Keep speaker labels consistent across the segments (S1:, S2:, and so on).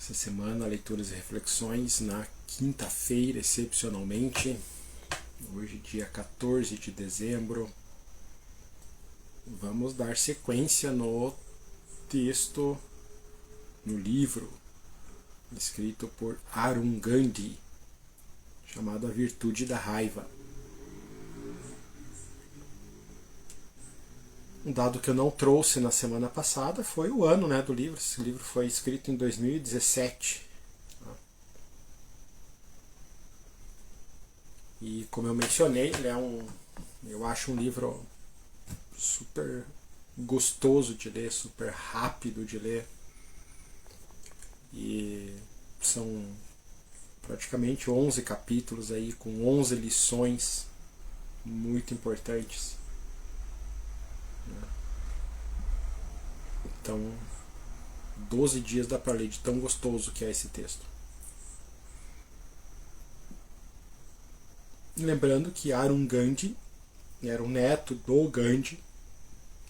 S1: Essa semana, leituras e reflexões na quinta-feira, excepcionalmente, hoje dia 14 de dezembro. Vamos dar sequência no texto, no livro, escrito por Arun Gandhi, chamado A Virtude da Raiva. Um dado que eu não trouxe na semana passada foi o ano, do livro. Esse livro foi escrito em 2017. E como eu mencionei, ele eu acho um livro super gostoso de ler, super rápido de ler. E são praticamente 11 capítulos aí, com 11 lições muito importantes. Então, 12 dias dá para ler de tão gostoso que é esse texto. Lembrando que Arun Gandhi era o neto do Gandhi.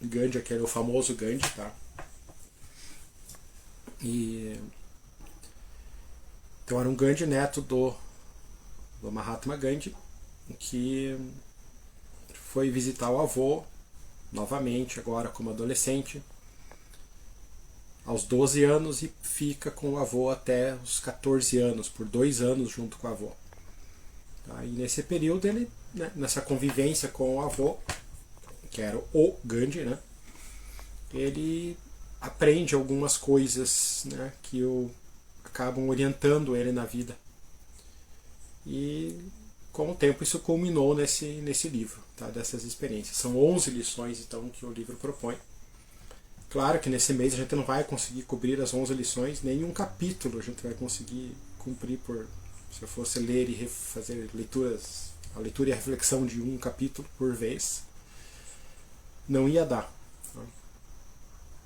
S1: Gandhi, aquele o famoso Gandhi, tá? Então Arun Gandhi, neto do Mahatma Gandhi, que foi visitar o avô novamente, agora como adolescente, aos 12 anos, e fica com o avô até os 14 anos, por 2 anos junto com o avô. Tá? E nesse período, ele, nessa convivência com o avô, que era o Gandhi, ele aprende algumas coisas que acabam orientando ele na vida. E com o tempo isso culminou nesse livro, tá? Dessas experiências. São 11 lições então que o livro propõe. Claro que nesse mês a gente não vai conseguir cobrir as 11 lições, nenhum capítulo a gente vai conseguir cumprir se eu fosse ler e fazer a leitura e a reflexão de um capítulo por vez, não ia dar.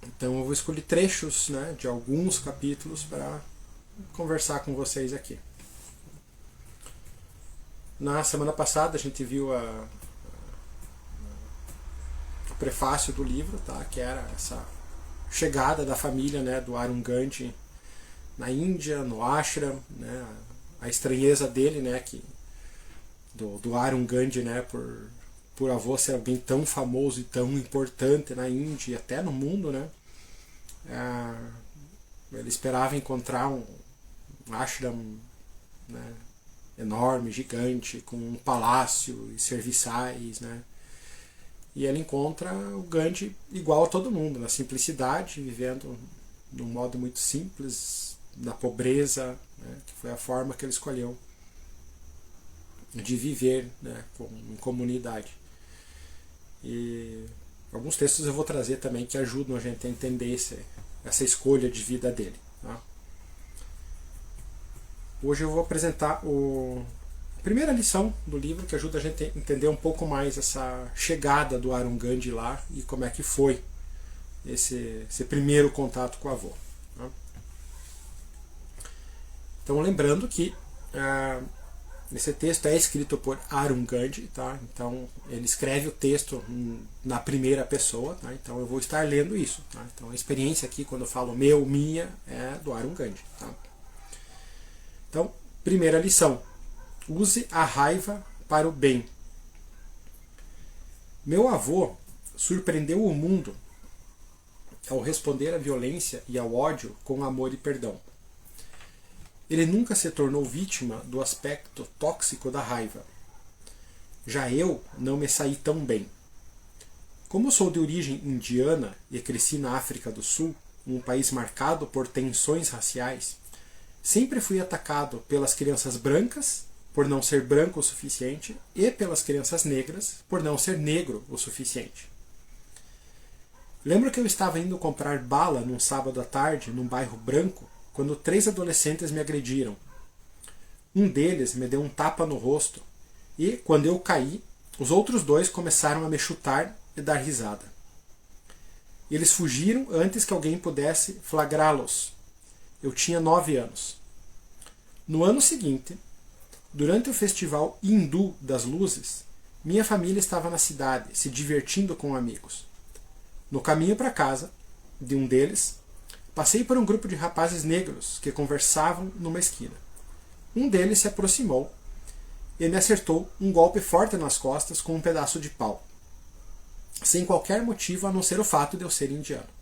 S1: Então eu vou escolher trechos de alguns capítulos para conversar com vocês aqui. Na semana passada a gente viu o prefácio do livro, tá? Que era essa chegada da família do Arun Gandhi na Índia, no ashram, a estranheza dele, do Arun Gandhi, por avô ser alguém tão famoso e tão importante na Índia e até no mundo, ele esperava encontrar um ashram enorme, gigante, com um palácio e serviçais, E ele encontra o Gandhi igual a todo mundo, na simplicidade, vivendo de um modo muito simples, na pobreza, que foi a forma que ele escolheu de viver em comunidade. E alguns textos eu vou trazer também que ajudam a gente a entender essa escolha de vida dele. Tá? Hoje eu vou apresentar a primeira lição do livro, que ajuda a gente a entender um pouco mais essa chegada do Arun Gandhi lá e como é que foi esse primeiro contato com o avô. Tá? Então, lembrando que esse texto é escrito por Arun Gandhi, tá? Então ele escreve o texto na primeira pessoa, tá? Então eu vou estar lendo isso. Tá? Então a experiência aqui, quando eu falo meu, minha, é do Arun Gandhi. Tá? Então, primeira lição. Use a raiva para o bem. Meu avô surpreendeu o mundo ao responder à violência e ao ódio com amor e perdão. Ele nunca se tornou vítima do aspecto tóxico da raiva. Já eu não me saí tão bem. Como sou de origem indiana e cresci na África do Sul, um país marcado por tensões raciais, sempre fui atacado pelas crianças brancas por não ser branco o suficiente e pelas crianças negras por não ser negro o suficiente. Lembro que eu estava indo comprar bala num sábado à tarde num bairro branco quando 3 adolescentes me agrediram. Um deles me deu um tapa no rosto e, quando eu caí, os outros 2 começaram a me chutar e dar risada. Eles fugiram antes que alguém pudesse flagrá-los. Eu tinha 9 anos. No ano seguinte, durante o festival hindu das luzes, minha família estava na cidade, se divertindo com amigos. No caminho para casa de um deles, passei por um grupo de rapazes negros que conversavam numa esquina. Um deles se aproximou e me acertou um golpe forte nas costas com um pedaço de pau, sem qualquer motivo a não ser o fato de eu ser indiano.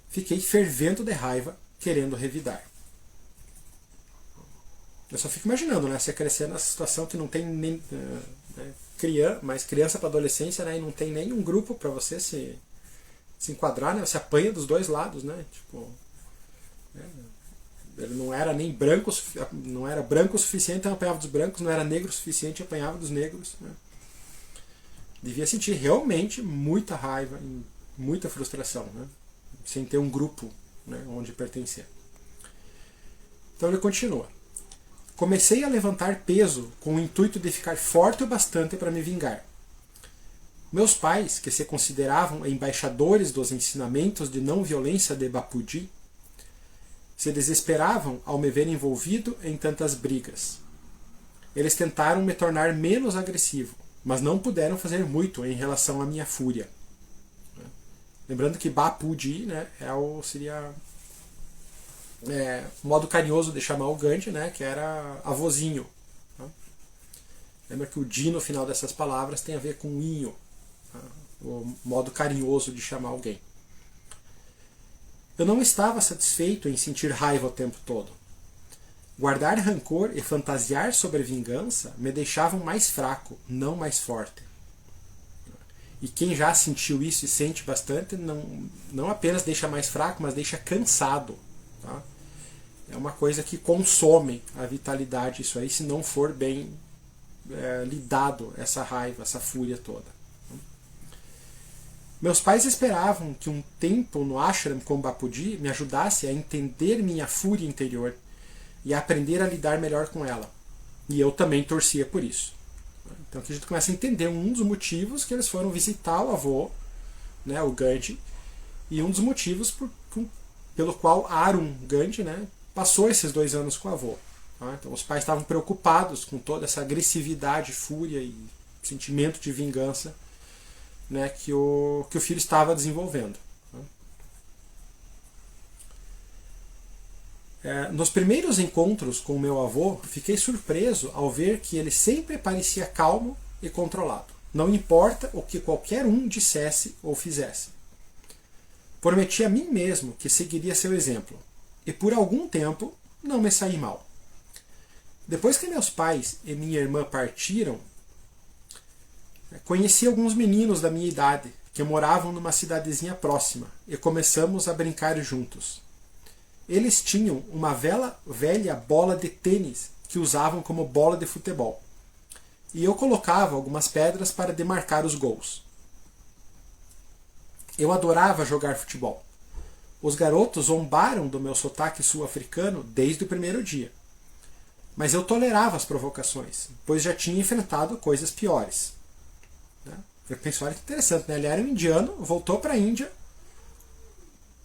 S1: Fiquei fervendo de raiva, querendo revidar. Eu só fico imaginando, né? Você crescer nessa situação que não tem nem mais criança para adolescência, né? E não tem nenhum grupo para você se enquadrar, né? Você apanha dos dois lados, né? Tipo, ele não era nem branco, não era branco o suficiente, então apanhava dos brancos, não era negro o suficiente, apanhava dos negros, né? Devia sentir realmente muita raiva e muita frustração, né? Sem ter um grupo, né, onde pertencer. Então ele continua. Comecei a levantar peso com o intuito de ficar forte o bastante para me vingar. Meus pais, que se consideravam embaixadores dos ensinamentos de não violência de Bapuji, se desesperavam ao me ver envolvido em tantas brigas. Eles tentaram me tornar menos agressivo, mas não puderam fazer muito em relação à minha fúria. Lembrando que Bapuji, né, seria o modo carinhoso de chamar o Gandhi, né, que era avôzinho. Tá? Lembra que o di no final dessas palavras tem a ver com inho, tá? O modo carinhoso de chamar alguém. Eu não estava satisfeito em sentir raiva o tempo todo. Guardar rancor e fantasiar sobre vingança me deixavam mais fraco, não mais forte. E quem já sentiu isso e sente bastante, não apenas deixa mais fraco, mas deixa cansado. Tá? É uma coisa que consome a vitalidade, isso aí, se não for bem lidado, essa raiva, essa fúria toda. Meus pais esperavam que um tempo no ashram com Bapuji me ajudasse a entender minha fúria interior e a aprender a lidar melhor com ela. E eu também torcia por isso. Então aqui a gente começa a entender um dos motivos que eles foram visitar o avô, né, o Gandhi, e um dos motivos pelo qual Arun Gandhi, né, passou esses 2 anos com o avô. Tá? Então os pais estavam preocupados com toda essa agressividade, fúria e sentimento de vingança, né, que o filho estava desenvolvendo. Nos primeiros encontros com meu avô, fiquei surpreso ao ver que ele sempre parecia calmo e controlado. Não importa o que qualquer um dissesse ou fizesse. Prometi a mim mesmo que seguiria seu exemplo, e por algum tempo não me saí mal. Depois que meus pais e minha irmã partiram, conheci alguns meninos da minha idade que moravam numa cidadezinha próxima e começamos a brincar juntos. Eles tinham uma velha bola de tênis que usavam como bola de futebol. E eu colocava algumas pedras para demarcar os gols. Eu adorava jogar futebol. Os garotos zombaram do meu sotaque sul-africano desde o primeiro dia. Mas eu tolerava as provocações, pois já tinha enfrentado coisas piores. Eu penso, olha que interessante, né? Ele era um indiano, voltou para a Índia,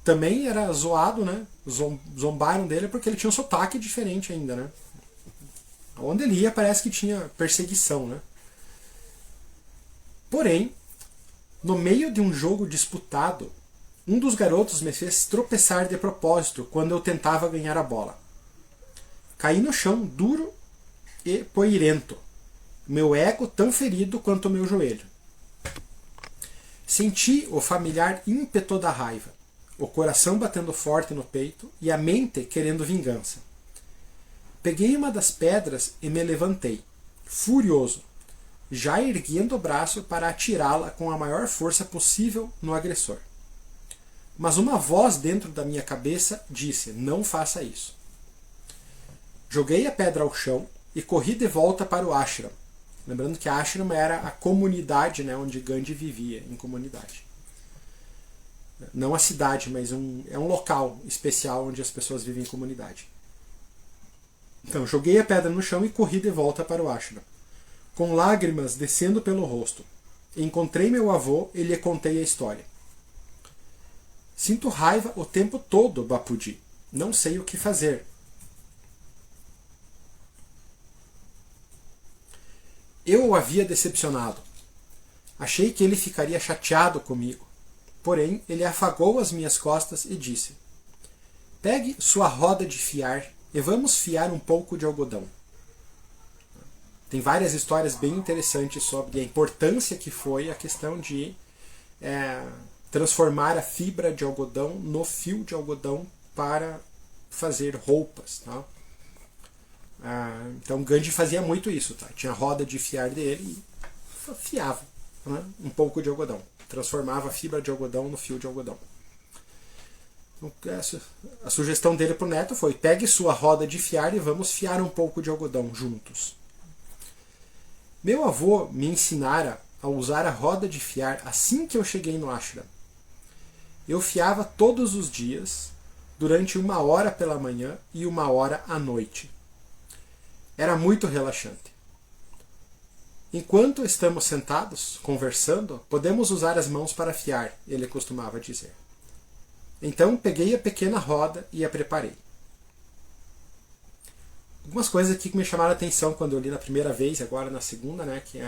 S1: também era zoado, né? Zombaram dele porque ele tinha um sotaque diferente ainda, né? Onde ele ia parece que tinha perseguição, né? Porém, no meio de um jogo disputado, um dos garotos me fez tropeçar de propósito quando eu tentava ganhar a bola. Caí no chão duro e poeirento, meu ego tão ferido quanto o meu joelho. Senti o familiar ímpeto da raiva, o coração batendo forte no peito e a mente querendo vingança. Peguei uma das pedras e me levantei, furioso, já erguendo o braço para atirá-la com a maior força possível no agressor. Mas uma voz dentro da minha cabeça disse: não faça isso. Joguei a pedra ao chão e corri de volta para o ashram. Lembrando que a ashram era a comunidade, né, onde Gandhi vivia, em comunidade. Não a cidade, mas é um local especial onde as pessoas vivem em comunidade. Então, joguei a pedra no chão e corri de volta para o ashram, com lágrimas descendo pelo rosto. Encontrei meu avô e lhe contei a história. Sinto raiva o tempo todo, Bapuji. Não sei o que fazer. Eu o havia decepcionado. Achei que ele ficaria chateado comigo. Porém, ele afagou as minhas costas e disse: Pegue sua roda de fiar e vamos fiar um pouco de algodão. Tem várias histórias bem interessantes sobre a importância que foi a questão de transformar a fibra de algodão no fio de algodão para fazer roupas. Tá? Então Gandhi fazia muito isso. Tá? Tinha a roda de fiar dele e fiava, né, um pouco de algodão. Transformava a fibra de algodão no fio de algodão. A sugestão dele para o neto foi: pegue sua roda de fiar e vamos fiar um pouco de algodão juntos. Meu avô me ensinara a usar a roda de fiar assim que eu cheguei no ashram. Eu fiava todos os dias, durante 1 hora pela manhã e 1 hora à noite. Era muito relaxante. Enquanto estamos sentados, conversando, podemos usar as mãos para fiar, ele costumava dizer. Então peguei a pequena roda e a preparei. Algumas coisas aqui que me chamaram a atenção quando eu li na primeira vez, agora na segunda, né, que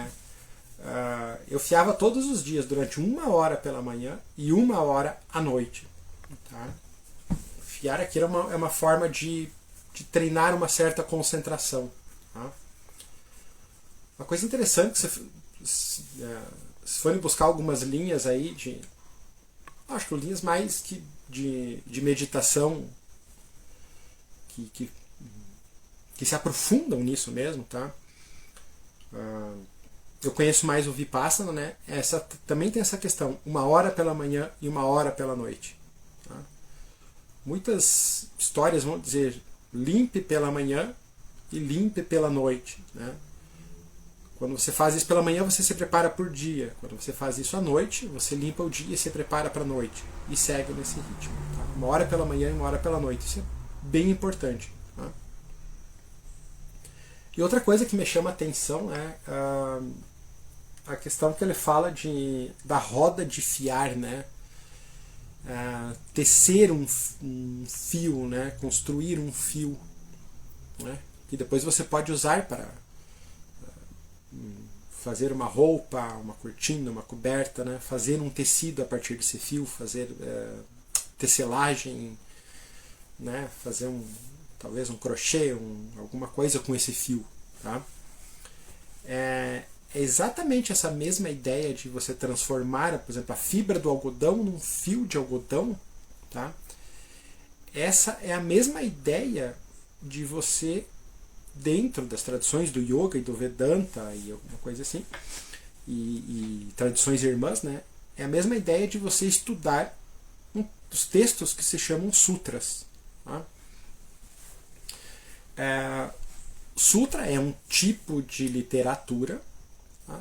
S1: eu fiava todos os dias, durante 1 hora pela manhã e 1 hora à noite. Tá? Fiar aqui é uma forma de treinar uma certa concentração. Tá? Uma coisa interessante, se forem buscar algumas linhas aí acho que linhas mais que de meditação que se aprofundam nisso mesmo, tá? Eu conheço mais o Vipassana, né? Também tem essa questão, 1 hora pela manhã e 1 hora pela noite. Tá? Muitas histórias vão dizer limpe pela manhã e limpe pela noite, né? Quando você faz isso pela manhã, você se prepara por dia. Quando você faz isso à noite, você limpa o dia e se prepara para a noite. E segue nesse ritmo. Tá? 1 hora pela manhã e 1 hora pela noite. Isso é bem importante. Tá? E outra coisa que me chama a atenção é a questão que ele fala da roda de fiar, né? Tecer um fio, né? Construir um fio, né? Que depois você pode usar para fazer uma roupa, uma cortina, uma coberta, né? Fazer um tecido a partir desse fio, fazer tecelagem, né? Fazer talvez um crochê, alguma coisa com esse fio. Tá? É exatamente essa mesma ideia de você transformar, por exemplo, a fibra do algodão num fio de algodão. Tá? Essa é a mesma ideia de você, dentro das tradições do yoga e do Vedanta e alguma coisa assim, e tradições irmãs, né, é a mesma ideia de você estudar os textos que se chamam sutras. Tá? Sutra é um tipo de literatura, tá,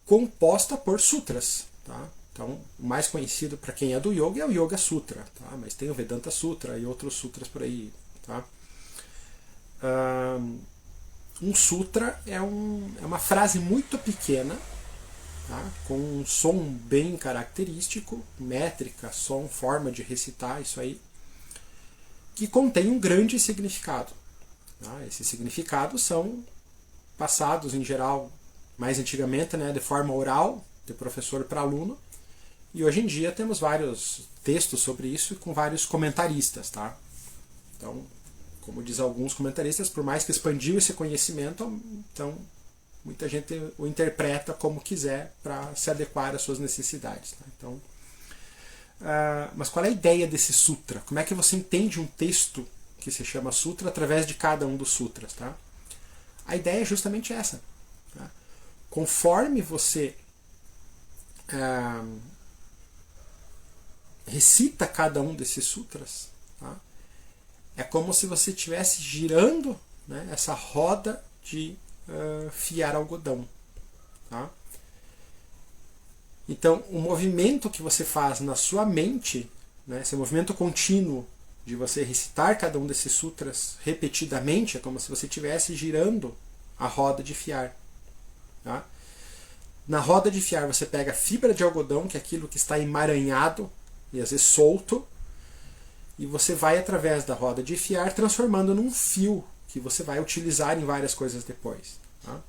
S1: composta por sutras. Tá? Então, o mais conhecido para quem é do yoga é o Yoga Sutra, tá? Mas tem o Vedanta Sutra e outros sutras por aí. Tá? Um sutra é uma frase muito pequena, tá? Com um som bem característico, métrica, som, forma de recitar, isso aí, que contém um grande significado. Tá? Esses significados são passados, em geral, mais antigamente, né, de forma oral, de professor para aluno, e hoje em dia temos vários textos sobre isso com vários comentaristas. Tá? Então, como diz alguns comentaristas, por mais que expandiu esse conhecimento, então muita gente o interpreta como quiser para se adequar às suas necessidades. Tá? Então, mas qual é a ideia desse sutra? Como é que você entende um texto que se chama sutra através de cada um dos sutras? Tá? A ideia é justamente essa. Tá? Conforme você recita cada um desses sutras, tá? É como se você estivesse girando, né, essa roda de fiar algodão. Tá? Então, o movimento que você faz na sua mente, né, esse movimento contínuo de você recitar cada um desses sutras repetidamente, é como se você estivesse girando a roda de fiar. Tá? Na roda de fiar, você pega a fibra de algodão, que é aquilo que está emaranhado e às vezes solto, e você vai, através da roda de fiar, transformando num fio que você vai utilizar em várias coisas depois. Tá?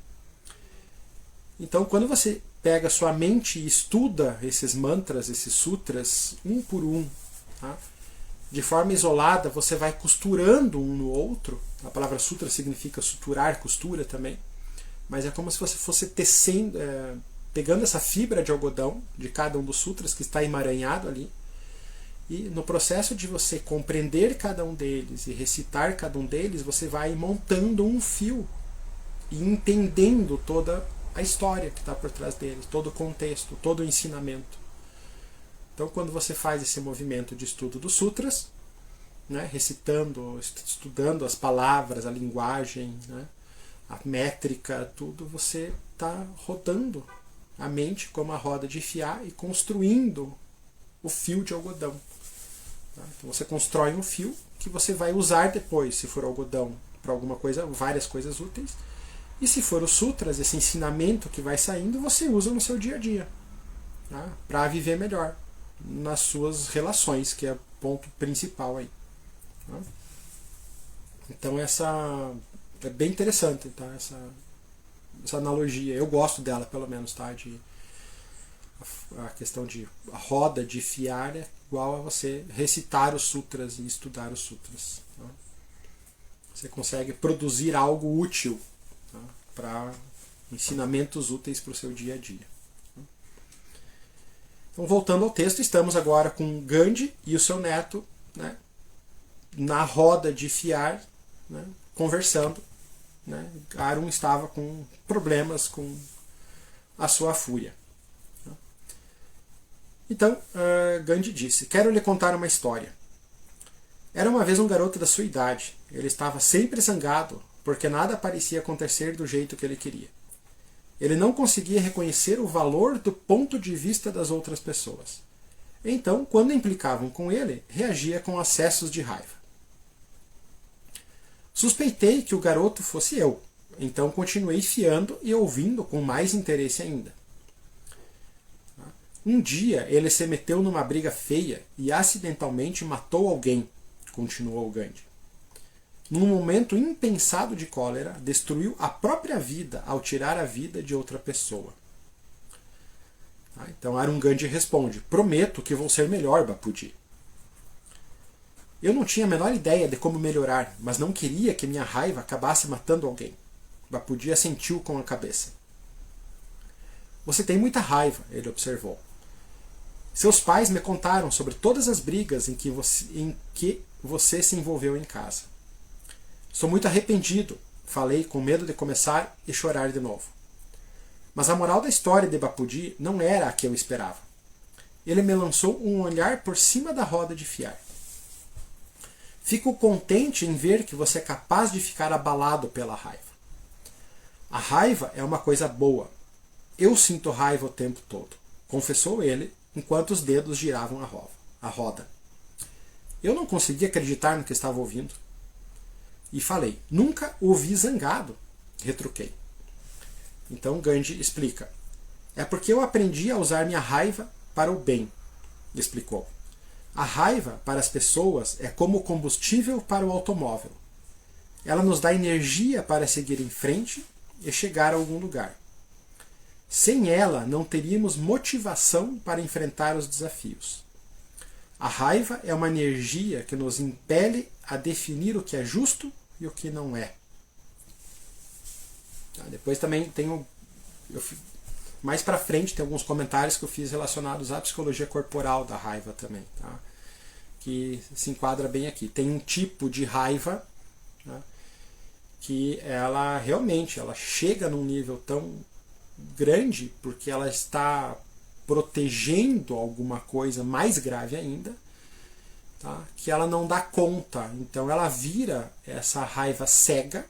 S1: Então, quando você pega a sua mente e estuda esses mantras, esses sutras, um por um, tá? de forma isolada, você vai costurando um no outro. A palavra sutra significa suturar, costura também. Mas é como se você fosse tecendo, pegando essa fibra de algodão de cada um dos sutras que está emaranhado ali. E no processo de você compreender cada um deles e recitar cada um deles, você vai montando um fio e entendendo toda a história que está por trás deles, todo o contexto, todo o ensinamento. Então, quando você faz esse movimento de estudo dos sutras, né, recitando, estudando as palavras, a linguagem, né, a métrica, tudo, você está rodando a mente como a roda de fiar e construindo o fio de algodão. Tá? Então, você constrói um fio que você vai usar depois, se for algodão, para alguma coisa, várias coisas úteis. E se for os sutras, esse ensinamento que vai saindo, você usa no seu dia a dia, tá? Para viver melhor nas suas relações, que é o ponto principal aí. Tá? Então essa é bem interessante, tá? Essa analogia, eu gosto dela pelo menos, tá? A questão de a roda de fiar é igual a você recitar os sutras e estudar os sutras. Tá? Você consegue produzir algo útil, tá? Para ensinamentos úteis para o seu dia a dia. Então, voltando ao texto, estamos agora com Gandhi e o seu neto, né, na roda de fiar, né, conversando. Né. Arun estava com problemas com a sua fúria. Então, Gandhi disse: quero lhe contar uma história. Era uma vez um garoto da sua idade. Ele estava sempre zangado, porque nada parecia acontecer do jeito que ele queria. Ele não conseguia reconhecer o valor do ponto de vista das outras pessoas. Então, quando implicavam com ele, reagia com acessos de raiva. Suspeitei que o garoto fosse eu, então continuei fiando e ouvindo com mais interesse ainda. Um dia ele se meteu numa briga feia e acidentalmente matou alguém, continuou Gandhi. Num momento impensado de cólera, destruiu a própria vida ao tirar a vida de outra pessoa. Então Arun Gandhi responde: prometo que vou ser melhor, Bapuji. Eu não tinha a menor ideia de como melhorar, mas não queria que minha raiva acabasse matando alguém. Bapuji assentiu com a cabeça. Você tem muita raiva, ele observou. Seus pais me contaram sobre todas as brigas em que você se envolveu em casa. Sou muito arrependido, falei com medo de começar e chorar de novo. Mas a moral da história de Bapuji não era a que eu esperava. Ele me lançou um olhar por cima da roda de fiar. Fico contente em ver que você é capaz de ficar abalado pela raiva. A raiva é uma coisa boa. Eu sinto raiva o tempo todo, confessou ele, enquanto os dedos giravam a roda. Eu não conseguia acreditar no que estava ouvindo. E falei: nunca o vi zangado, retruquei. Então Gandhi explica: é porque eu aprendi a usar minha raiva para o bem, explicou. A raiva para as pessoas é como combustível para o automóvel. Ela nos dá energia para seguir em frente e chegar a algum lugar. Sem ela, não teríamos motivação para enfrentar os desafios. A raiva é uma energia que nos impele a definir o que é justo e o que não é. Depois também tem mais para frente tem alguns comentários que eu fiz relacionados à psicologia corporal da raiva também, tá? Que se enquadra bem aqui. Tem um tipo de raiva, tá, que ela realmente chega num nível tão grande porque ela está protegendo alguma coisa mais grave ainda, tá, que ela não dá conta. Então ela vira essa raiva cega,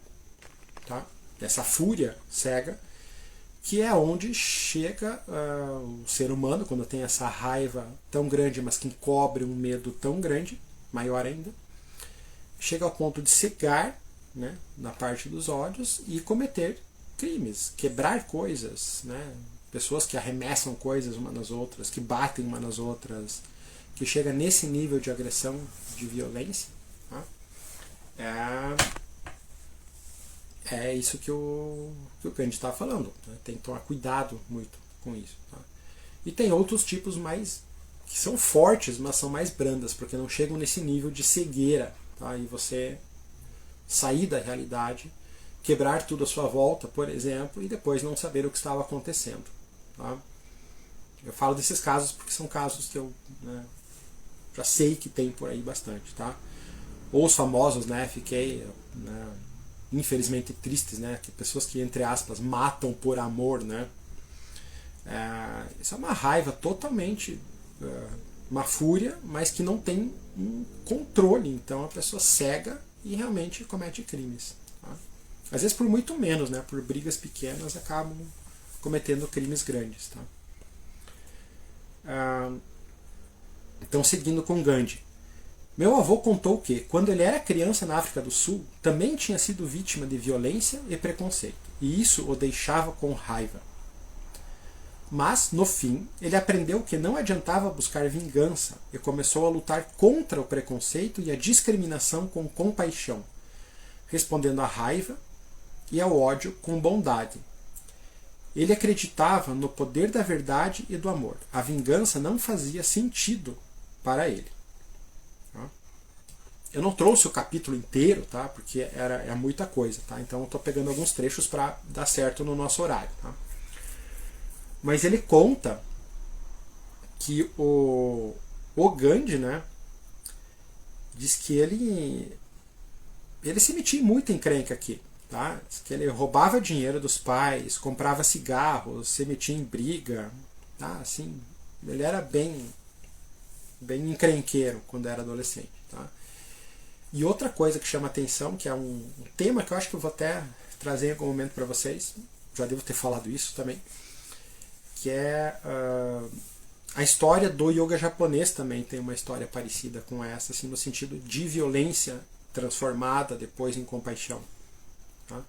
S1: tá, essa fúria cega, que é onde chega o ser humano, quando tem essa raiva tão grande, mas que encobre um medo tão grande, maior ainda, chega ao ponto de cegar, né, na parte dos olhos e cometer crimes, quebrar coisas, né, pessoas que arremessam coisas umas nas outras, que batem umas nas outras, que chega nesse nível de agressão, de violência, tá? É isso que o Gandhi está falando, né? Tem que tomar cuidado muito com isso, tá? E tem outros tipos mais que são fortes, mas são mais brandas, porque não chegam nesse nível de cegueira, tá? E você sair da realidade, quebrar tudo à sua volta, por exemplo, e depois não saber o que estava acontecendo. Tá? Eu falo desses casos porque são casos que eu, né, já sei que tem por aí bastante. Tá? Ou os famosos, né, fiquei, né, infelizmente tristes, né, que pessoas que, entre aspas, matam por amor, né? Isso é uma raiva totalmente, uma fúria, mas que não tem um controle. Então a pessoa cega e realmente comete crimes. Tá? Às vezes por muito menos, né? Por brigas pequenas acabam cometendo crimes grandes. Tá? Então, seguindo com Gandhi. Meu avô contou que, quando ele era criança na África do Sul, também tinha sido vítima de violência e preconceito, e isso o deixava com raiva. Mas, no fim, ele aprendeu que não adiantava buscar vingança e começou a lutar contra o preconceito e a discriminação com compaixão, respondendo à raiva e ao ódio com bondade. Ele acreditava no poder da verdade e do amor. A vingança não fazia sentido para ele. Eu não trouxe o capítulo inteiro, tá? Porque é muita coisa. Tá? Então eu estou pegando alguns trechos para dar certo no nosso horário. Tá? Mas ele conta que o Gandhi, né, diz que ele se metia em muita encrenca aqui. Tá? Diz que ele roubava dinheiro dos pais, comprava cigarros, se metia em briga. Tá? Assim, ele era bem encrenqueiro quando era adolescente. Tá? E outra coisa que chama atenção, que é um tema que eu acho que eu vou até trazer em algum momento para vocês, já devo ter falado isso também, que é a história do yoga japonês também tem uma história parecida com essa, assim, no sentido de violência transformada depois em compaixão. Tá?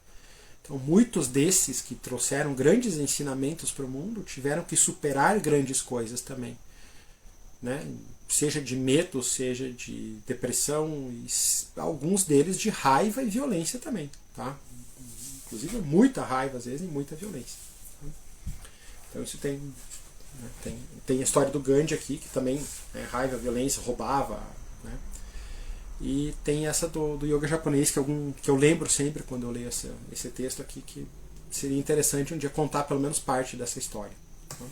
S1: Então, muitos desses que trouxeram grandes ensinamentos para o mundo tiveram que superar grandes coisas também. Né? Seja de medo, seja de depressão, e alguns deles de raiva e violência também. Tá? Inclusive muita raiva às vezes e muita violência. Então isso tem a história do Gandhi aqui, que também raiva, violência, roubava. Né? E tem essa do yoga japonês, que eu lembro sempre quando eu leio esse texto aqui, que seria interessante um dia contar pelo menos parte dessa história. Tá?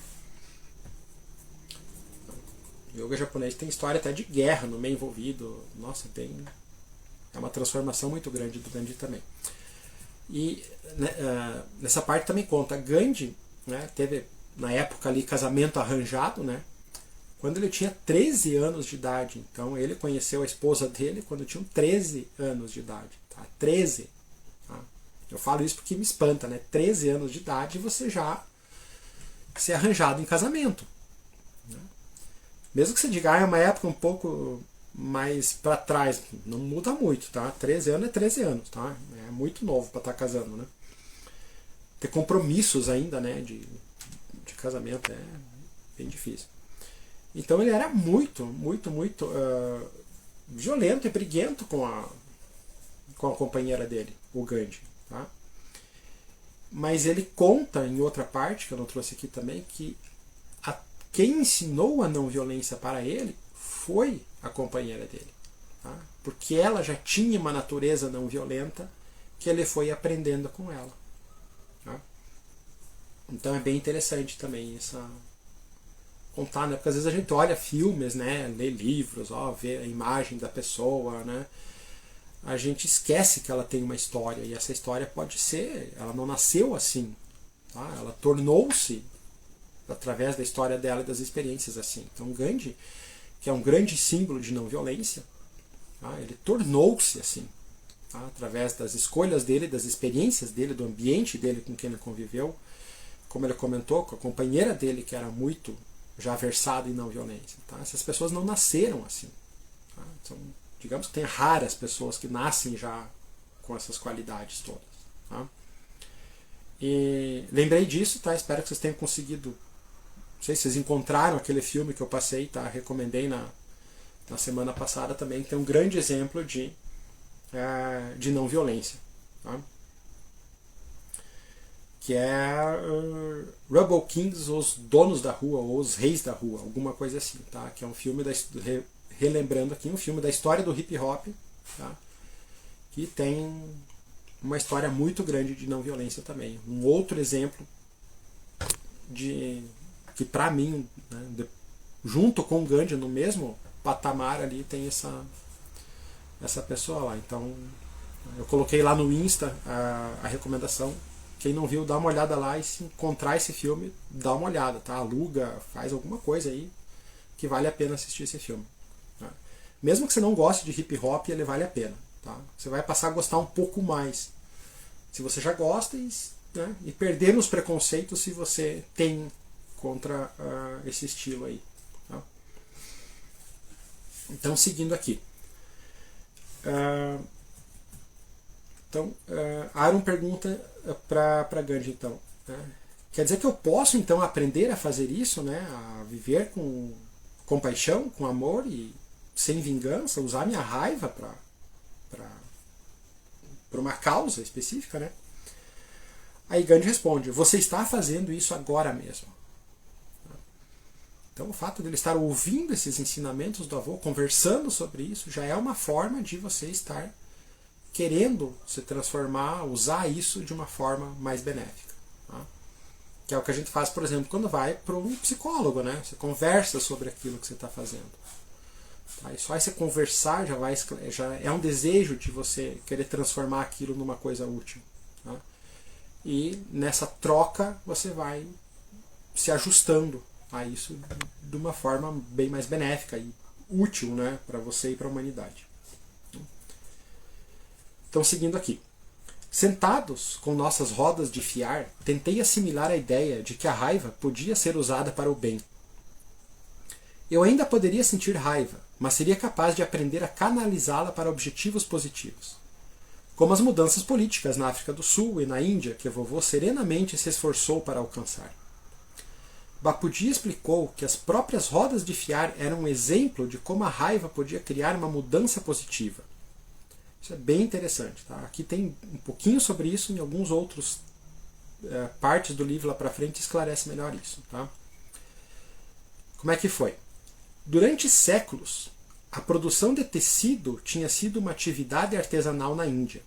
S1: O yoga japonês tem história até de guerra no meio envolvido. Nossa, é uma transformação muito grande do Gandhi também. E nessa parte também conta, Gandhi, né, teve na época ali casamento arranjado, né, quando ele tinha 13 anos de idade. Então ele conheceu a esposa dele quando tinham 13 anos de idade. Tá? 13. Tá? Eu falo isso porque me espanta, né? 13 anos de idade e você já ser arranjado em casamento. Né? Mesmo que você diga, é uma época um pouco mais para trás, não muda muito, tá? 13 anos é 13 anos, tá? É muito novo para estar casando, né? Ter compromissos ainda, né, de casamento é bem difícil. Então ele era muito violento e briguento com a companheira dele, o Gandhi, tá? Mas ele conta em outra parte, que eu não trouxe aqui também, que quem ensinou a não violência para ele foi a companheira dele. Tá? Porque ela já tinha uma natureza não violenta que ele foi aprendendo com ela. Tá? Então é bem interessante também essa contar, né? Porque às vezes a gente olha filmes, né? Lê livros, vê a imagem da pessoa, né? A gente esquece que ela tem uma história, e essa história pode ser, ela não nasceu assim. Tá? Ela tornou-se através da história dela e das experiências assim. Então Gandhi, que é um grande símbolo de não violência, tá? Ele tornou-se assim, tá? Através das escolhas dele, das experiências dele, do ambiente dele com quem ele conviveu, como ele comentou, com a companheira dele que era muito já versada em não violência. Tá? Essas pessoas não nasceram assim. Tá? São, digamos que tem raras pessoas que nascem já com essas qualidades todas. Tá? E lembrei disso, tá? Espero que vocês tenham conseguido. Não sei se vocês encontraram aquele filme que eu passei, tá? Recomendei na semana passada também, que tem um grande exemplo de não violência. Tá? que é Rubble Kings, os donos da rua, ou os reis da rua, alguma coisa assim, tá? Que é um filme, relembrando aqui, um filme da história do hip hop, tá? Que tem uma história muito grande de não violência também. Um outro exemplo de que para mim, né, junto com o Gandhi, no mesmo patamar ali, tem essa pessoa lá. Então eu coloquei lá no Insta a recomendação. Quem não viu, dá uma olhada lá, e se encontrar esse filme, dá uma olhada, tá? Aluga, faz alguma coisa aí que vale a pena assistir esse filme, tá? Mesmo que você não goste de hip hop, ele vale a pena, tá? Você vai passar a gostar um pouco mais se você já gosta, né? E perder os preconceitos se você tem contra esse estilo aí, tá? Então, seguindo aqui. Então, Aaron pergunta para Gandhi, então, né? Quer dizer que eu posso, então, aprender a fazer isso, né? A viver com compaixão, com amor e sem vingança, usar minha raiva para uma causa específica, né? Aí Gandhi responde: você está fazendo isso agora mesmo. Então, o fato de ele estar ouvindo esses ensinamentos do avô, conversando sobre isso, já é uma forma de você estar querendo se transformar, usar isso de uma forma mais benéfica, tá? Que é o que a gente faz, por exemplo, quando vai para um psicólogo, né? Você conversa sobre aquilo que você está fazendo, tá? E só você conversar já é um desejo de você querer transformar aquilo numa coisa útil, tá? E nessa troca você vai se ajustando a isso de uma forma bem mais benéfica e útil, né, para você e para a humanidade. Então, seguindo aqui. Sentados com nossas rodas de fiar, tentei assimilar a ideia de que a raiva podia ser usada para o bem. Eu ainda poderia sentir raiva, mas seria capaz de aprender a canalizá-la para objetivos positivos. Como as mudanças políticas na África do Sul e na Índia que vovô serenamente se esforçou para alcançar. Bapuji explicou que as próprias rodas de fiar eram um exemplo de como a raiva podia criar uma mudança positiva. Isso é bem interessante, tá? Aqui tem um pouquinho sobre isso, em alguns outros partes do livro lá para frente esclarece melhor isso, tá? Como é que foi? Durante séculos, a produção de tecido tinha sido uma atividade artesanal na Índia.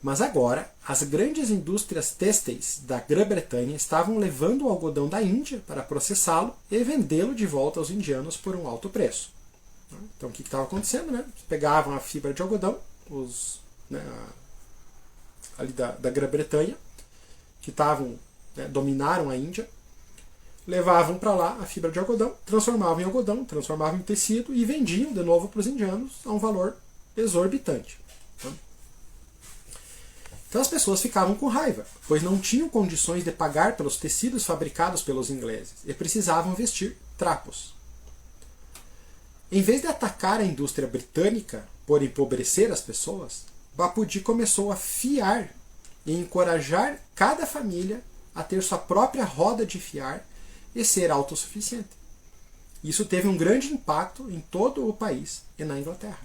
S1: Mas agora, as grandes indústrias têxteis da Grã-Bretanha estavam levando o algodão da Índia para processá-lo e vendê-lo de volta aos indianos por um alto preço. Então, o que estava acontecendo? Né? Eles pegavam a fibra de algodão, ali da Grã-Bretanha, que dominaram a Índia, levavam para lá a fibra de algodão, transformavam em algodão, transformavam em tecido e vendiam de novo para os indianos a um valor exorbitante. Então as pessoas ficavam com raiva, pois não tinham condições de pagar pelos tecidos fabricados pelos ingleses e precisavam vestir trapos. Em vez de atacar a indústria britânica por empobrecer as pessoas, Bapuji começou a fiar e encorajar cada família a ter sua própria roda de fiar e ser autossuficiente. Isso teve um grande impacto em todo o país e na Inglaterra.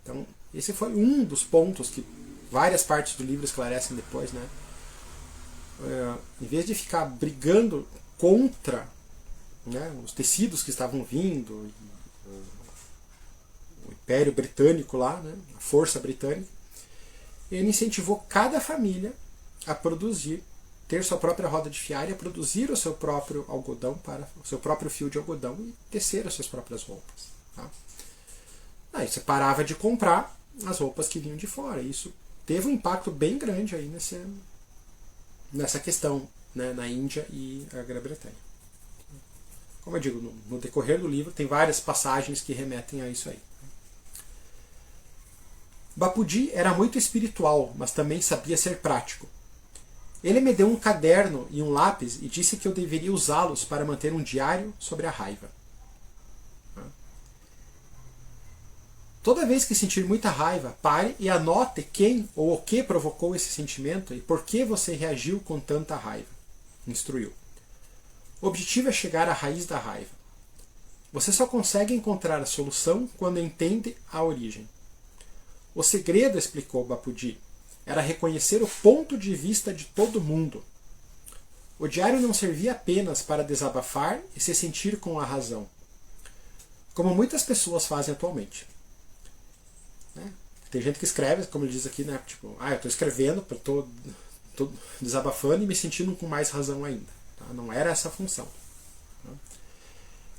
S1: Então, esse foi um dos pontos que várias partes do livro esclarecem depois, né? Em vez de ficar brigando contra, né, os tecidos que estavam vindo, o Império Britânico lá, né, a força britânica, ele incentivou cada família a produzir, ter sua própria roda de fiar e a produzir o seu próprio algodão, o seu próprio fio de algodão e tecer as suas próprias roupas. Tá? Aí você parava de comprar as roupas que vinham de fora. Isso teve um impacto bem grande aí nessa questão, né, na Índia e a Grã-Bretanha. Como eu digo, no decorrer do livro tem várias passagens que remetem a isso aí. Bapuji era muito espiritual, mas também sabia ser prático. Ele me deu um caderno e um lápis e disse que eu deveria usá-los para manter um diário sobre a raiva. Toda vez que sentir muita raiva, pare e anote quem ou o que provocou esse sentimento e por que você reagiu com tanta raiva. Instruiu. O objetivo é chegar à raiz da raiva. Você só consegue encontrar a solução quando entende a origem. O segredo, explicou Bapuji, era reconhecer o ponto de vista de todo mundo. O diário não servia apenas para desabafar e se sentir com a razão, como muitas pessoas fazem atualmente. Né? Tem gente que escreve, como ele diz aqui, né? Tipo, eu estou escrevendo, estou desabafando e me sentindo com mais razão ainda. Tá? Não era essa a função. Tá?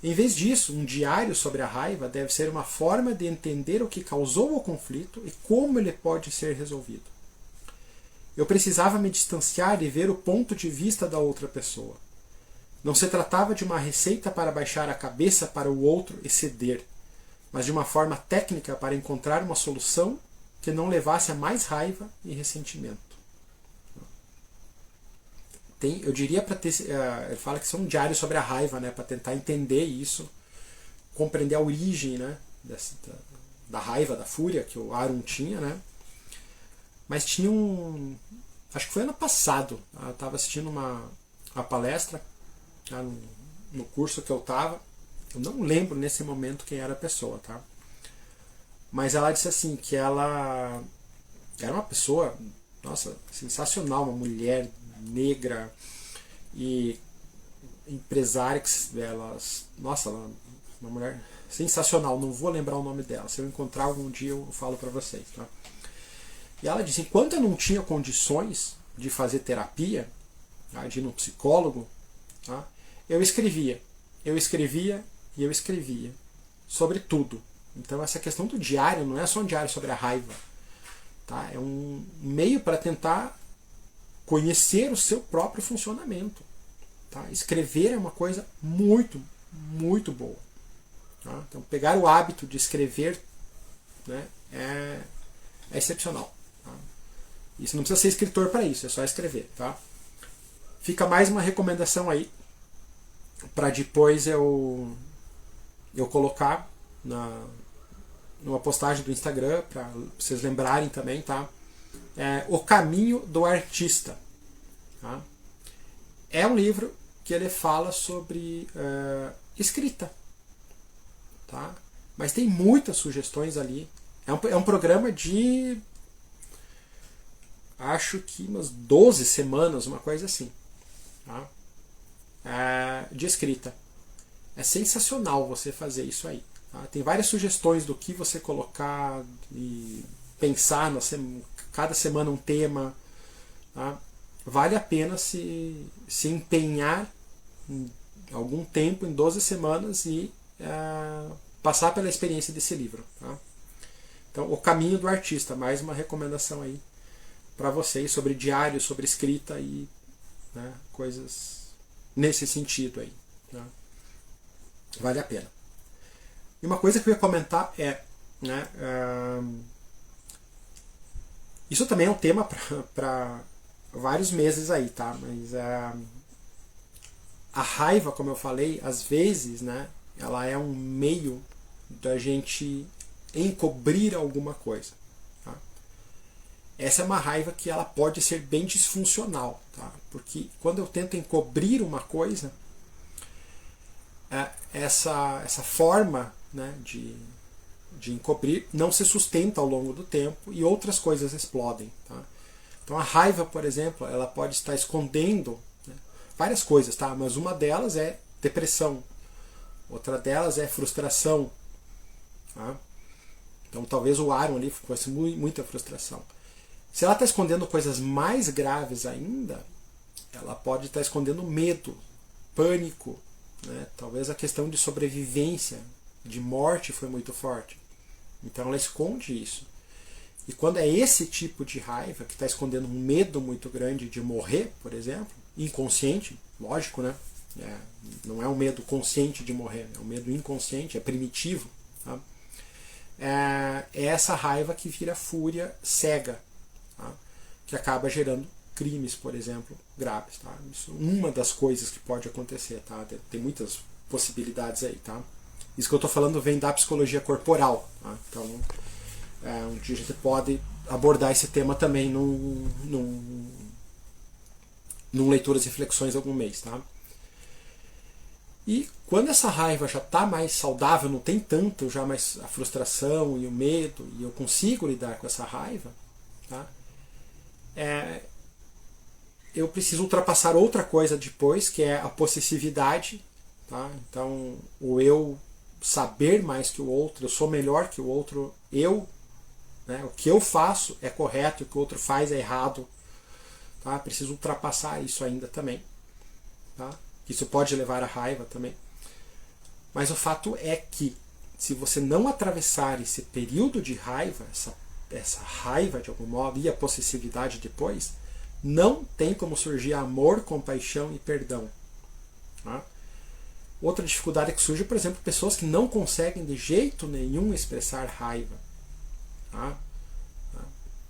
S1: Em vez disso, um diário sobre a raiva deve ser uma forma de entender o que causou o conflito e como ele pode ser resolvido. Eu precisava me distanciar e ver o ponto de vista da outra pessoa. Não se tratava de uma receita para baixar a cabeça para o outro e ceder, mas de uma forma técnica para encontrar uma solução que não levasse a mais raiva e ressentimento. Eu diria para ter. Ele fala que isso é um diário sobre a raiva, né, para tentar entender isso, compreender a origem, né, da raiva, da fúria que o Aaron tinha, né? Mas tinha acho que foi ano passado, eu estava assistindo uma palestra no curso que eu estava. Eu não lembro nesse momento quem era a pessoa, tá? Mas ela disse assim, que ela era uma pessoa, nossa, sensacional, uma mulher negra e empresária, nossa, uma mulher sensacional, não vou lembrar o nome dela, se eu encontrar algum dia eu falo para vocês, tá? E ela disse, enquanto eu não tinha condições de fazer terapia, tá, de ir no psicólogo, tá, eu escrevia e eu escrevia sobre tudo. Então essa questão do diário não é só um diário sobre a raiva, tá? É um meio para tentar conhecer o seu próprio funcionamento. Tá? Escrever é uma coisa muito, muito boa. Tá? Então pegar o hábito de escrever, né, é excepcional. Tá? Isso não precisa ser escritor para isso, é só escrever. Tá? Fica mais uma recomendação aí para depois eu colocar numa postagem do Instagram para vocês lembrarem também, tá? O Caminho do Artista. Tá? É um livro que ele fala sobre escrita, tá? Mas tem muitas sugestões ali. É um programa de, acho que umas 12 semanas, uma coisa assim, tá? De escrita. É sensacional você fazer isso aí. Tá? Tem várias sugestões do que você colocar e pensar cada semana um tema. Tá? Vale a pena se empenhar algum tempo, em 12 semanas, e passar pela experiência desse livro. Tá? Então, O Caminho do Artista, mais uma recomendação aí para vocês sobre diário, sobre escrita e, né, coisas nesse sentido aí. Tá? Vale a pena. E uma coisa que eu ia comentar né, isso também é um tema para vários meses aí, tá? Mas a raiva, como eu falei, às vezes, né, ela é um meio da gente encobrir alguma coisa. Tá? Essa é uma raiva que ela pode ser bem disfuncional, tá? Porque quando eu tento encobrir uma coisa, essa forma, né, de encobrir não se sustenta ao longo do tempo e outras coisas explodem. Tá? Então a raiva, por exemplo, ela pode estar escondendo, né, várias coisas, tá? Mas uma delas é depressão, outra delas é frustração. Tá? Então talvez o Aaron ali fosse muita frustração. Se ela está escondendo coisas mais graves ainda, ela pode estar escondendo medo, pânico, né? Talvez a questão de sobrevivência, de morte foi muito forte. Então ela esconde isso. E quando é esse tipo de raiva, que está escondendo um medo muito grande de morrer, por exemplo, inconsciente, lógico, né? Não é um medo consciente de morrer, é um medo inconsciente, é primitivo. Tá? É essa raiva que vira fúria cega, tá? Que acaba gerando crimes, por exemplo, graves. Tá? Isso é uma das coisas que pode acontecer. Tá? Tem muitas possibilidades aí. Tá? Isso que eu estou falando vem da psicologia corporal. Tá? Então, um dia a gente pode abordar esse tema também num Leituras e Reflexões algum mês. Tá? E quando essa raiva já está mais saudável, não tem tanto já mais a frustração e o medo, e eu consigo lidar com essa raiva, tá? eu preciso ultrapassar outra coisa depois, que é a possessividade. Tá? Então, o eu saber mais que o outro, eu sou melhor que o outro, o que eu faço é correto, o que o outro faz é errado. Tá? Preciso ultrapassar isso ainda também. Tá? Isso pode levar à raiva também. Mas o fato é que, se você não atravessar esse período de raiva, essa raiva de algum modo, e a possessividade depois, não tem como surgir amor, compaixão e perdão. Tá? Outra dificuldade que surge, por exemplo, pessoas que não conseguem de jeito nenhum expressar raiva. Tá?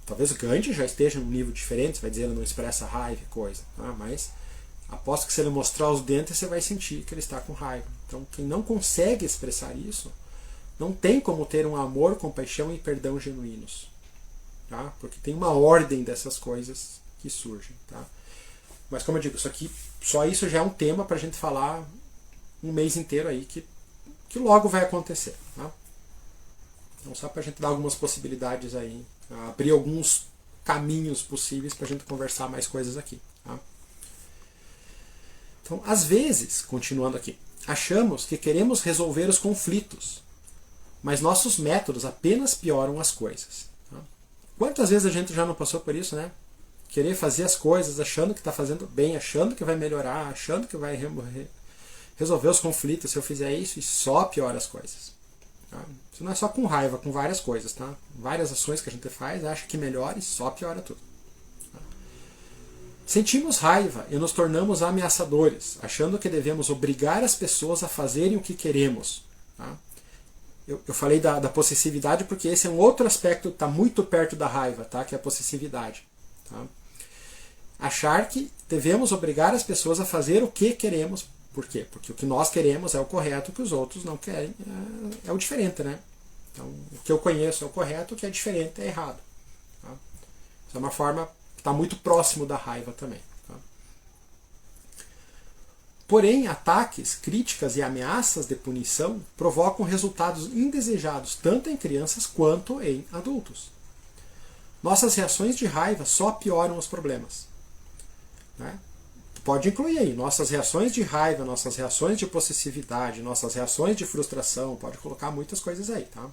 S1: Talvez o Gandhi já esteja num nível diferente, você vai dizer que ele não expressa raiva e coisa. Tá? Mas aposto que se ele mostrar os dentes, você vai sentir que ele está com raiva. Então, quem não consegue expressar isso, não tem como ter um amor, compaixão e perdão genuínos. Tá? Porque tem uma ordem dessas coisas que surgem. Tá? Mas, como eu digo, só isso já é um tema para a gente falar um mês inteiro aí, que logo vai acontecer. Tá? Então, só para a gente dar algumas possibilidades aí, abrir alguns caminhos possíveis para a gente conversar mais coisas aqui. Tá? Então, às vezes, continuando aqui, achamos que queremos resolver os conflitos, mas nossos métodos apenas pioram as coisas. Tá? Quantas vezes a gente já não passou por isso, né? Querer fazer as coisas achando que está fazendo bem, achando que vai melhorar, achando que vai resolver os conflitos. Se eu fizer isso, e só piora as coisas. Tá? Isso não é só com raiva, com várias coisas. Tá? Várias ações que a gente faz, acha que melhora e só piora tudo. Tá? Sentimos raiva e nos tornamos ameaçadores, achando que devemos obrigar as pessoas a fazerem o que queremos. Tá? Eu falei da possessividade porque esse é um outro aspecto que está muito perto da raiva, tá? Que é a possessividade. Tá? Achar que devemos obrigar as pessoas a fazer o que queremos. Por quê? Porque o que nós queremos é o correto, o que os outros não querem é o diferente, né? Então, o que eu conheço é o correto, o que é diferente é errado. Tá? Isso é uma forma que está muito próximo da raiva também. Tá? Porém, ataques, críticas e ameaças de punição provocam resultados indesejados tanto em crianças quanto em adultos. Nossas reações de raiva só pioram os problemas. Né? Pode incluir aí nossas reações de raiva, nossas reações de possessividade, nossas reações de frustração, pode colocar muitas coisas aí. Tá?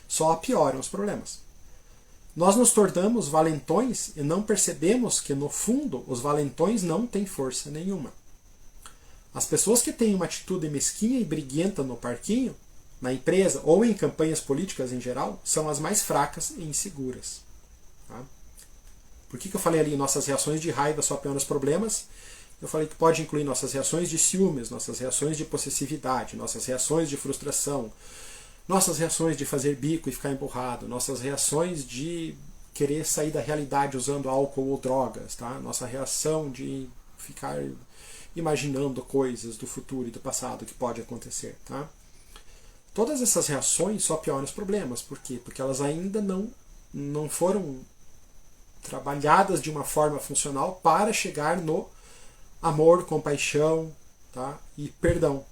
S1: Só pioram os problemas. Nós nos tornamos valentões e não percebemos que, no fundo, os valentões não têm força nenhuma. As pessoas que têm uma atitude mesquinha e briguenta no parquinho, na empresa ou em campanhas políticas em geral, são as mais fracas e inseguras. Tá? Por que eu falei ali nossas reações de raiva só pioram os problemas? Eu falei que pode incluir nossas reações de ciúmes, nossas reações de possessividade, nossas reações de frustração, nossas reações de fazer bico e ficar emburrado, nossas reações de querer sair da realidade usando álcool ou drogas, tá? Nossa reação de ficar imaginando coisas do futuro e do passado que pode acontecer. Tá? Todas essas reações só pioram os problemas. Por quê? Porque elas ainda não foram trabalhadas de uma forma funcional para chegar no amor, compaixão, tá? E perdão,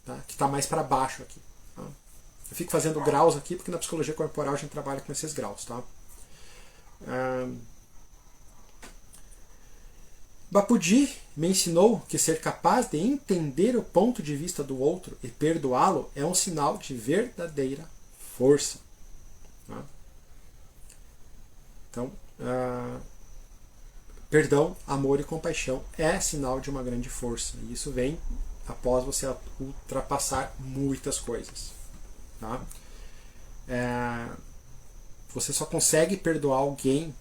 S1: tá? Que está mais para baixo aqui. Tá? Eu fico fazendo graus aqui porque na psicologia corporal a gente trabalha com esses graus. Tá? Bapuji me ensinou que ser capaz de entender o ponto de vista do outro e perdoá-lo é um sinal de verdadeira força. Tá? Então, perdão, amor e compaixão é sinal de uma grande força. E isso vem após você ultrapassar muitas coisas. Tá? Você só consegue perdoar alguém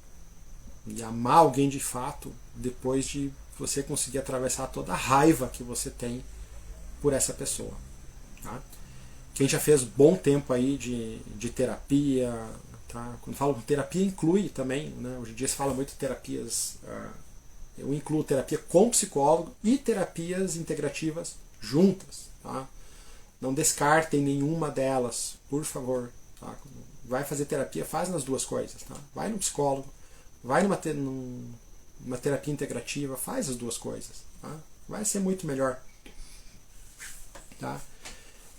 S1: e amar alguém de fato depois de você conseguir atravessar toda a raiva que você tem por essa pessoa. Tá? Quem já fez bom tempo aí de terapia, tá? Quando falo terapia inclui também, né? Hoje em dia se fala muito de terapias, eu incluo terapia com psicólogo e terapias integrativas juntas. Tá? Não descartem nenhuma delas, por favor. Tá? Vai fazer terapia, faz nas duas coisas. Tá? Vai no psicólogo, vai numa terapia integrativa, faz as duas coisas. Tá? Vai ser muito melhor. Tá?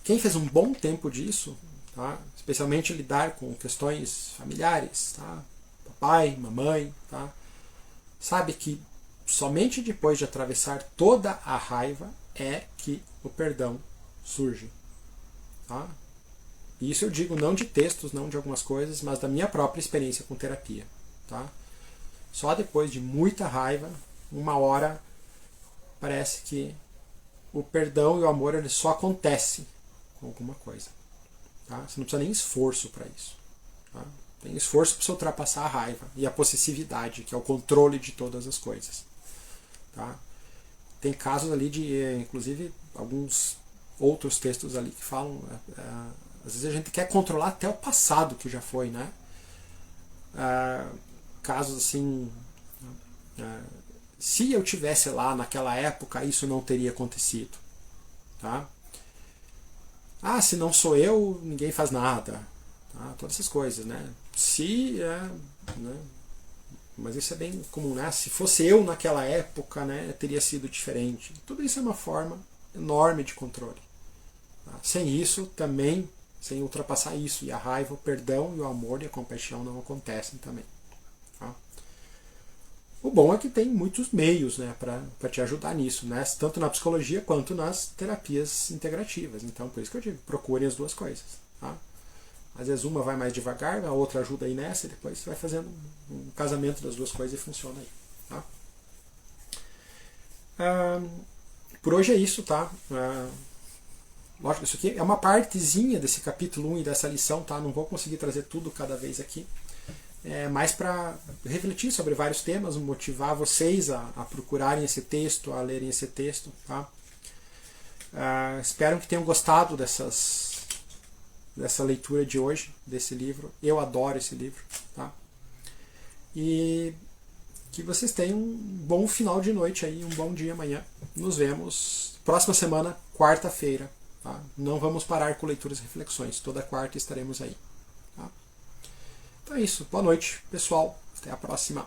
S1: Quem fez um bom tempo disso, tá? Especialmente lidar com questões familiares, tá? Papai, mamãe, tá? sabe que somente depois de atravessar toda a raiva é que o perdão surge. Tá? E isso eu digo não de textos, não de algumas coisas, mas da minha própria experiência com terapia. Tá? Só depois de muita raiva, uma hora, parece que o perdão e o amor ele só acontece com alguma coisa. Tá? Você não precisa nem esforço para isso. Tá? Tem esforço para você ultrapassar a raiva e a possessividade, que é o controle de todas as coisas. Tá? Tem casos ali de, inclusive, alguns outros textos ali que falam, às vezes a gente quer controlar até o passado que já foi, né? Casos assim, se eu tivesse lá naquela época, isso não teria acontecido, tá? Se não sou eu, ninguém faz nada, tá? Todas essas coisas, né? Né? Mas isso é bem comum, né? Se fosse eu naquela época, né, teria sido diferente. Tudo isso é uma forma enorme de controle. Tá? Sem isso, também, sem ultrapassar isso, e a raiva, o perdão e o amor e a compaixão não acontecem também. Tá? O bom é que tem muitos meios, né, para te ajudar nisso, né? Tanto na psicologia quanto nas terapias integrativas. Então, por isso que eu digo, procurem as duas coisas. Tá? Às vezes uma vai mais devagar, a outra ajuda aí nessa, e depois você vai fazendo um casamento das duas coisas e funciona aí. Tá? Por hoje é isso, tá? Lógico, isso aqui é uma partezinha desse capítulo 1 e dessa lição, tá? Não vou conseguir trazer tudo cada vez aqui. É mais para refletir sobre vários temas, motivar vocês a procurarem esse texto, a lerem esse texto, tá? Espero que tenham gostado dessa leitura de hoje, desse livro. Eu adoro esse livro, tá? E que vocês tenham um bom final de noite aí, um bom dia amanhã. Nos vemos próxima semana, quarta-feira. Tá? Não vamos parar com leituras e reflexões. Toda quarta estaremos aí. Tá? Então é isso. Boa noite, pessoal. Até a próxima.